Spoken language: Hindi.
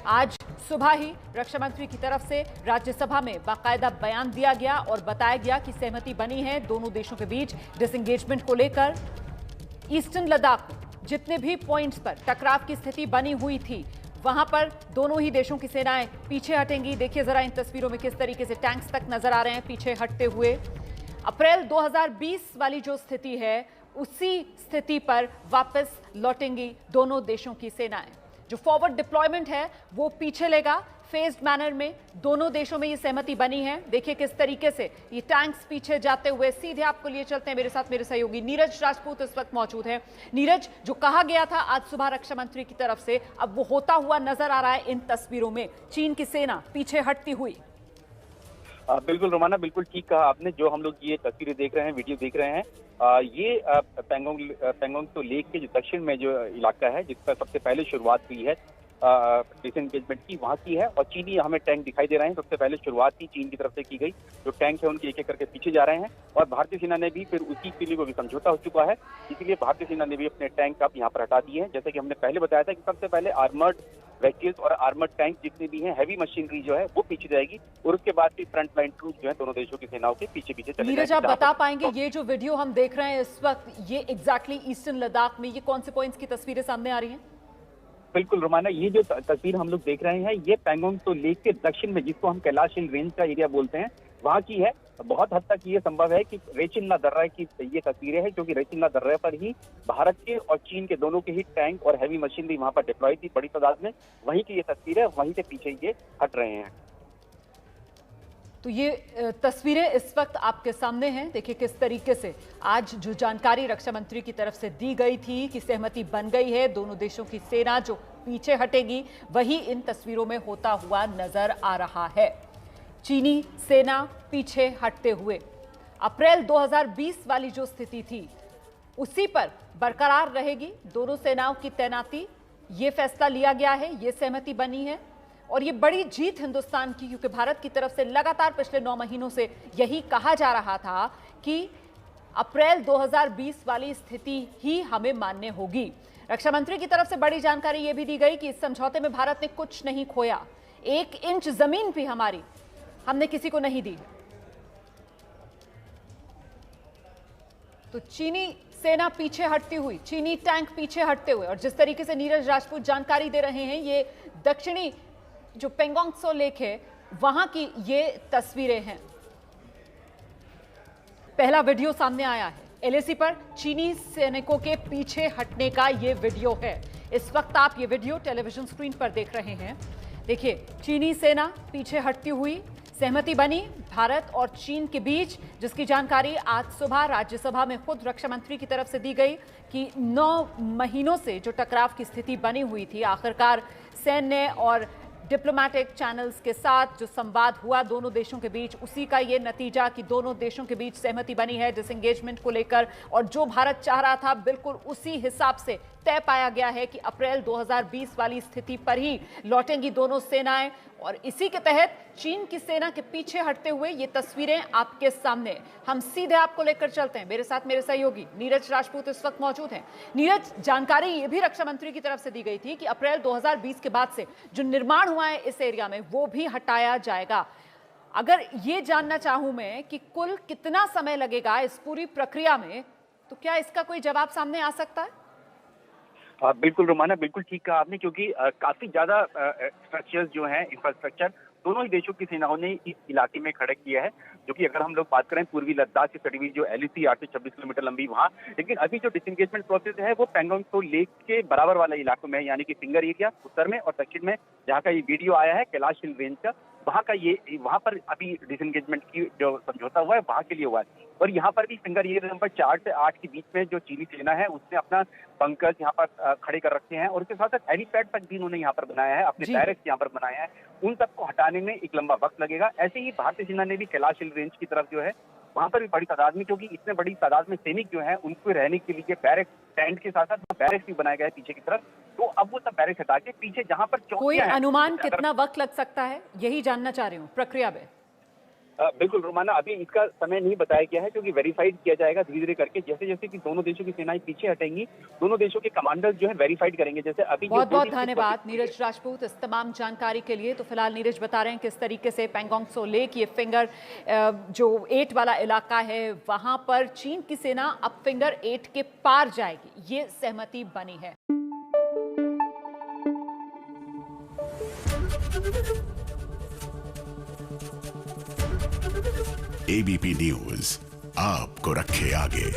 आज सुबह ही रक्षा मंत्री की तरफ से राज्यसभा में बाकायदा बयान दिया गया और बताया गया कि सहमति बनी है दोनों देशों के बीच डिसएंगेजमेंट को लेकर। ईस्टर्न लद्दाख में जितने भी पॉइंट्स पर टकराव की स्थिति बनी हुई थी वहां पर दोनों ही देशों की सेनाएं पीछे हटेंगी। देखिए जरा इन तस्वीरों में किस तरीके से टैंक्स तक नजर आ रहे हैं पीछे हटते हुए। अप्रैल 2020 वाली जो स्थिति है उसी स्थिति पर वापस लौटेंगी दोनों देशों की सेनाएं। जो फॉरवर्ड डिप्लॉयमेंट है वो पीछे लेगा फेज्ड मैनर में। दोनों देशों में ये सहमति बनी है। देखिए किस तरीके से ये टैंक्स पीछे जाते हुए सीधे आपको लिए चलते हैं। मेरे साथ मेरे सहयोगी नीरज राजपूत इस वक्त मौजूद है। नीरज, जो कहा गया था आज सुबह रक्षा मंत्री की तरफ से अब वो होता हुआ नजर आ रहा है इन तस्वीरों में, चीन की सेना पीछे हटती हुई। बिल्कुल रोमाना, बिल्कुल ठीक कहा आपने। जो हम लोग ये तस्वीरें देख रहे हैं, वीडियो देख रहे हैं, ये पैंगोंग तो लेक के जो दक्षिण में जो इलाका है जिस पर सबसे पहले शुरुआत हुई है डिसएंगेजमेंट की, वहाँ की है। और चीनी हमें टैंक दिखाई दे रहे हैं। सबसे पहले शुरुआत ही चीन की तरफ से की गई। जो टैंक है उनके एक एक करके पीछे जा रहे हैं और भारतीय सेना ने भी फिर उसी के लिए वो भी समझौता हो चुका है, इसीलिए भारतीय सेना ने भी अपने टैंक अब यहाँ पर हटा दिए हैं। जैसे कि हमने पहले बताया था कि सबसे पहले आर्मर्ड व्हीकल्स और आर्मर्ड टैंक जितने भी हैं, हैवी मशीनरी जो है वो पीछे जाएगी और उसके बाद फिर फ्रंट लाइन ट्रूप जो है दोनों देशों की सेनाओं के पीछे पीछे चले नीरज, आप बता पाएंगे ये जो वीडियो हम देख रहे हैं इस वक्त, ये एग्जैक्टली ईस्टर्न लद्दाख में ये कौन से पॉइंट्स की तस्वीरें सामने आ रही हैं? बिल्कुल रोमाना, ये जो तस्वीर हम लोग देख रहे हैं ये पैंगोंग तो लेक के दक्षिण में, जिसको हम कैलाश हिल रेंज का एरिया बोलते हैं, वहाँ की है। बहुत हद तक ये संभव है कि रेचिन्ना दर्रा की ये तस्वीरें हैं, क्योंकि रेचिन्ना दर्रे पर ही भारत के और चीन के दोनों के ही टैंक और हैवी मशीनरी वहाँ पर डिप्लॉय थी बड़ी तादाद में। वहीं की ये तस्वीर है, वहीं से पीछे ये हट रहे हैं। तो ये तस्वीरें इस वक्त आपके सामने हैं। देखिए किस तरीके से आज जो जानकारी रक्षा मंत्री की तरफ से दी गई थी कि सहमति बन गई है, दोनों देशों की सेना जो पीछे हटेगी, वही इन तस्वीरों में होता हुआ नजर आ रहा है। चीनी सेना पीछे हटते हुए अप्रैल 2020 वाली जो स्थिति थी उसी पर बरकरार रहेगी दोनों सेनाओं की तैनाती। ये फैसला लिया गया है, ये सहमति बनी है और ये बड़ी जीत हिंदुस्तान की, क्योंकि भारत की तरफ से लगातार पिछले 9 महीनों से यही कहा जा रहा था कि अप्रैल 2020 वाली स्थिति ही हमें मान्य होगी। रक्षा मंत्री की तरफ से बड़ी जानकारी यह भी दी गई कि इस समझौते में भारत ने कुछ नहीं खोया, 1 इंच जमीन भी हमारी हमने किसी को नहीं दी। तो चीनी सेना पीछे हटती हुई, चीनी टैंक पीछे हटते हुए, और जिस तरीके से नीरज राजपूत जानकारी दे रहे हैं, ये दक्षिणी जो पैंगोंग त्सो लेक है वहां की ये तस्वीरें हैं। पहला वीडियो सामने आया है एलएसी पर, चीनी सैनिकों के पीछे हटने का ये वीडियो है। इस वक्त आप ये वीडियो टेलीविजन स्क्रीन पर देख रहे हैं। देखिए चीनी सेना पीछे हटती हुई, सहमति बनी भारत और चीन के बीच, जिसकी जानकारी आज सुबह राज्यसभा में खुद रक्षा मंत्री की तरफ से दी गई कि 9 महीनों से जो टकराव की स्थिति बनी हुई थी, आखिरकार सैन्य और डिप्लोमेटिक चैनल्स के साथ जो संवाद हुआ दोनों देशों के बीच, उसी का ये नतीजा कि दोनों देशों के बीच सहमति बनी है डिसएंगेजमेंट को लेकर। और जो भारत चाह रहा था बिल्कुल उसी हिसाब से तय पाया गया है कि अप्रैल 2020 वाली स्थिति पर ही लौटेंगी दोनों सेनाएं। और इसी के तहत चीन की सेना के पीछे हटते हुए ये तस्वीरें आपके सामने, हम सीधे आपको लेकर चलते हैं। मेरे साथ मेरे सहयोगी नीरज राजपूत इस वक्त मौजूद हैं। नीरज, जानकारी ये भी रक्षा मंत्री की तरफ से दी गई थी कि अप्रैल 2020 के बाद से जो निर्माण हुआ है इस एरिया में वो भी हटाया जाएगा। अगर ये जानना चाहूं मैं कि कुल कितना समय लगेगा इस पूरी प्रक्रिया में, तो क्या इसका कोई जवाब सामने आ सकता है? बिल्कुल रोमाना, बिल्कुल ठीक कहा आपने, क्योंकि काफी ज्यादा स्ट्रक्चर्स जो हैं, इंफ्रास्ट्रक्चर दोनों ही देशों की सेनाओं ने इस इलाके में खड़ा किया है। जो कि अगर हम लोग बात करें पूर्वी लद्दाख से सटी हुई जो एलएसी 8 से 26 किलोमीटर लंबी वहाँ, लेकिन अभी जो डिसएंगेजमेंट प्रोसेस है वो पैंगोंग त्सो लेक के बराबर वाला इलाकों में, यानी कि फिंगर एरिया उत्तर में और दक्षिण में, जहाँ का ये वीडियो आया है कैलाश हिल रेंज का, वहाँ का ये, वहाँ पर अभी डिसएंगेजमेंट की जो समझौता हुआ है वहाँ के लिए हुआ है। और यहाँ पर भी फिंगर एरिया नंबर 4 से 8 के बीच में जो चीनी सेना है उसने अपना बंकर्स यहाँ पर खड़े कर रखे हैं और उसके साथ साथ हेलीपैड तक भी उन्होंने यहाँ पर बनाया है, अपने बैरक्स यहाँ पर बनाया है। उन सबको हटाने में एक लंबा वक्त लगेगा। ऐसे ही भारतीय सेना ने भी कैलाश हिल रेंज की तरफ जो है वहाँ पर भी बड़ी तादाद में, क्योंकि इतने बड़ी तादाद में सैनिक जो है उनको रहने के लिए बैरक्स, टेंट के साथ साथ बैरक्स भी बनाया गया है पीछे की तरफ। तो अब वो सब बैरक्स हटा के पीछे जहाँ पर कोई अनुमान कितना वक्त लग सकता है, यही जानना चाह रही हूँ प्रक्रिया में। बिल्कुल रोमाना, अभी इसका समय नहीं बताया गया है क्योंकि वेरीफाइड किया जाएगा धीरे धीरे करके। जैसे जैसे कि दोनों देशों की सेनाएं पीछे हटेंगी, दोनों देशों के कमांडर्स जो है वेरीफाइड करेंगे। जैसे अभी जो बहुत दो बहुत दिन की धन्यवाद नीरज राजपूत इस तमाम जानकारी के लिए। तो फिलहाल नीरज बता रहे हैं किस तरीके से पैंगोंग त्सो लेक, ये फिंगर जो 8 वाला इलाका है, वहां पर चीन की सेना अब फिंगर 8 के पार जाएगी, ये सहमति बनी है। एबीपी न्यूज आपको रखे आगे।